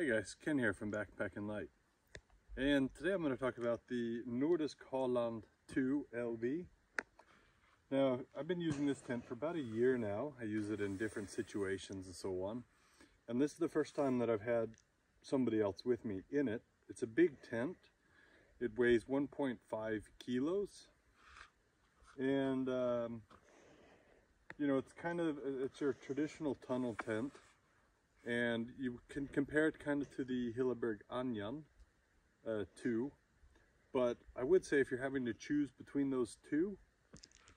Hey guys, Ken here from Backpacking Light. And today I'm going to talk about the Nordisk Halland 2 LB. Now, I've been using this tent for about a year now. I use it in different situations and so on. And this is the first time that I've had somebody else with me in it. It's a big tent. It weighs 1.5 kilos. And, you know, it's your traditional tunnel tent. And you can compare it kind of to the Hilleberg Anjan 2, but I would say if you're having to choose between those two,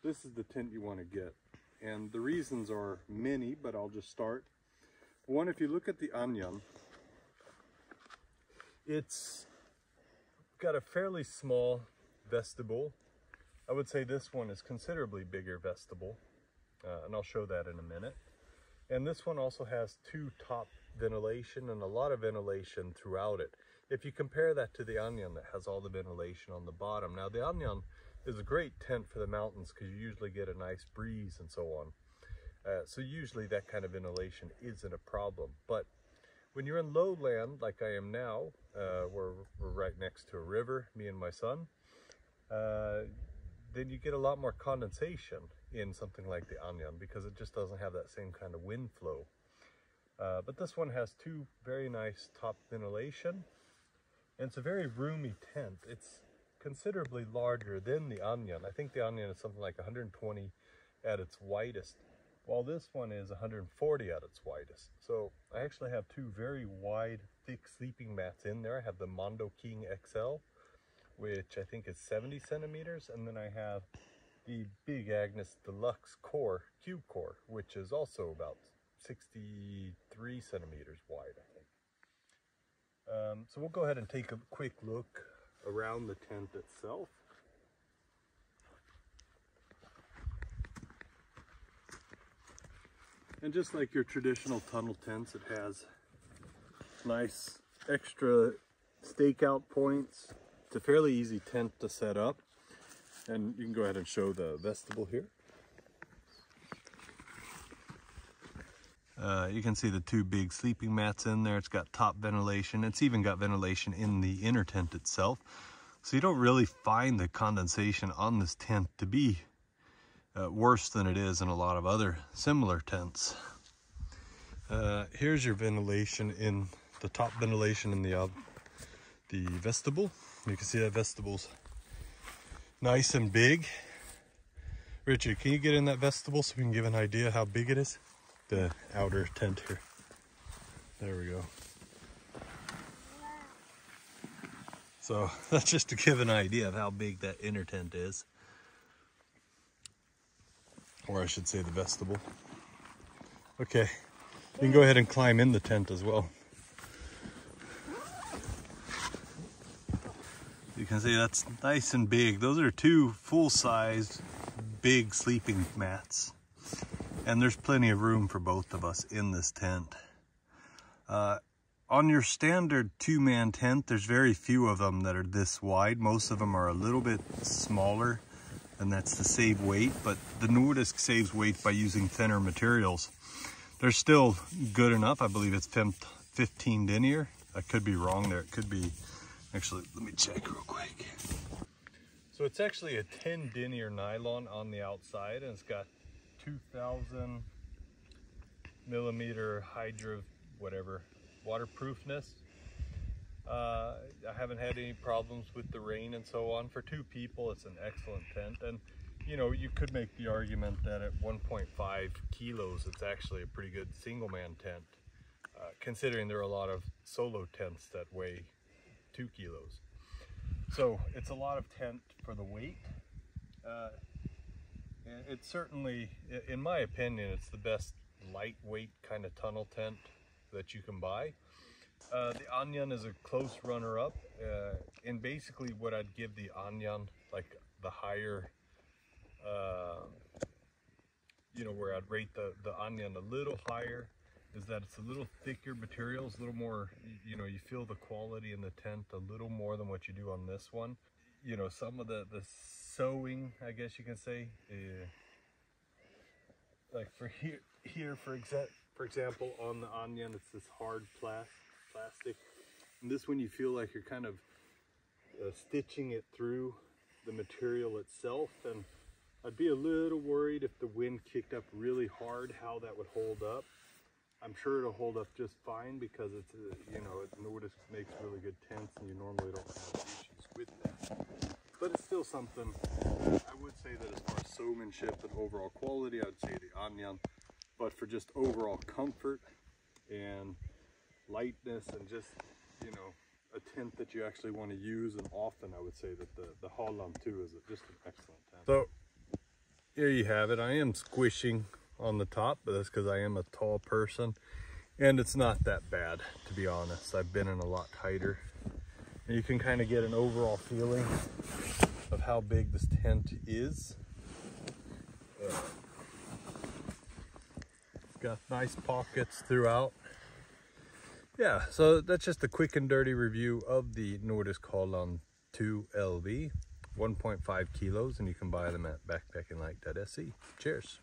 this is the tent you want to get. And the reasons are many, but I'll just start. One, if you look at the Anjan, it's got a fairly small vestibule. I would say this one is considerably bigger vestibule, and I'll show that in a minute. And this one also has two top ventilation and a lot of ventilation throughout it. If you compare that to the Anjan that has all the ventilation on the bottom. Now the Anjan is a great tent for the mountains because you usually get a nice breeze and so on. So usually that kind of ventilation isn't a problem. But when you're in lowland like I am now, we're right next to a river, me and my son, then you get a lot more condensation in something like the Anjan because it just doesn't have that same kind of wind flow. But this one has two very nice top ventilation, and it's a very roomy tent. It's considerably larger than the Anjan. I think the Anjan is something like 120 at its widest, while this one is 140 at its widest. So I actually have two very wide, thick sleeping mats in there. I have the Mondo King XL, which I think is 70 centimeters, and then I have the Big Agnes Deluxe Core, Cube Core, which is also about 63 centimeters wide, I think. So we'll go ahead and take a quick look around the tent itself. And just like your traditional tunnel tents, it has nice extra stakeout points. It's a fairly easy tent to set up. And you can go ahead and show the vestibule here. You can see the two big sleeping mats in there. It's got top ventilation. It's even got ventilation in the inner tent itself. So you don't really find the condensation on this tent to be worse than it is in a lot of other similar tents. Here's your ventilation in the top ventilation in the vestibule. You can see that vestible's nice and big. Richard, can you get in that vestibule so we can give an idea how big it is? The outer tent here. There we go. So that's just to give an idea of how big that inner tent is. Or I should say the vestibule. Okay, you can go ahead and climb in the tent as well. You can see that's nice and big. Those are two full-sized big sleeping mats. And there's plenty of room for both of us in this tent. On your standard two-man tent, there's very few of them that are this wide. Most of them are a little bit smaller, and that's to save weight. But the Nordisk saves weight by using thinner materials. They're still good enough. I believe it's 15 denier. I could be wrong there. It could be, actually, let me check real quick. So it's actually a 10 denier nylon on the outside, and it's got 2,000 millimeter waterproofness. I haven't had any problems with the rain and so on. For two people, it's an excellent tent. And you know, you could make the argument that at 1.5 kilos, it's actually a pretty good single man tent, considering there are a lot of solo tents that weigh 2 kilos. So it's a lot of tent for the weight. It's certainly, in my opinion, it's the best lightweight kind of tunnel tent that you can buy. The Anjan is a close runner-up, and basically what I'd give the Anjan, like the higher, you know, where I'd rate the Anjan a little higher, is that it's a little thicker materials, a little more, you know, you feel the quality in the tent a little more than what you do on this one. You know, some of the sewing, I guess you can say, like for here for example, on the Anjan, it's this hard plastic. And this one you feel like you're kind of stitching it through the material itself, and I'd be a little worried if the wind kicked up really hard how that would hold up. I'm sure it'll hold up just fine because it's you know, Nordisk makes really good tents and you normally don't have issues with that. But it's still something. I would say that as far as seamanship and overall quality, I would say the Onion. But for just overall comfort and lightness and just, you know, a tent that you actually want to use and often, I would say that the Halland 2 is just an excellent tent. So here you have it. I am squishing on the top, but that's because I am a tall person and it's not that bad, to be honest. I've been in a lot tighter, and you can kind of get an overall feeling of how big this tent is. It's got nice pockets throughout. Yeah, so that's just a quick and dirty review of the Nordisk Halland 2 LV, 1.5 kilos, and you can buy them at backpackinglight.se. Cheers.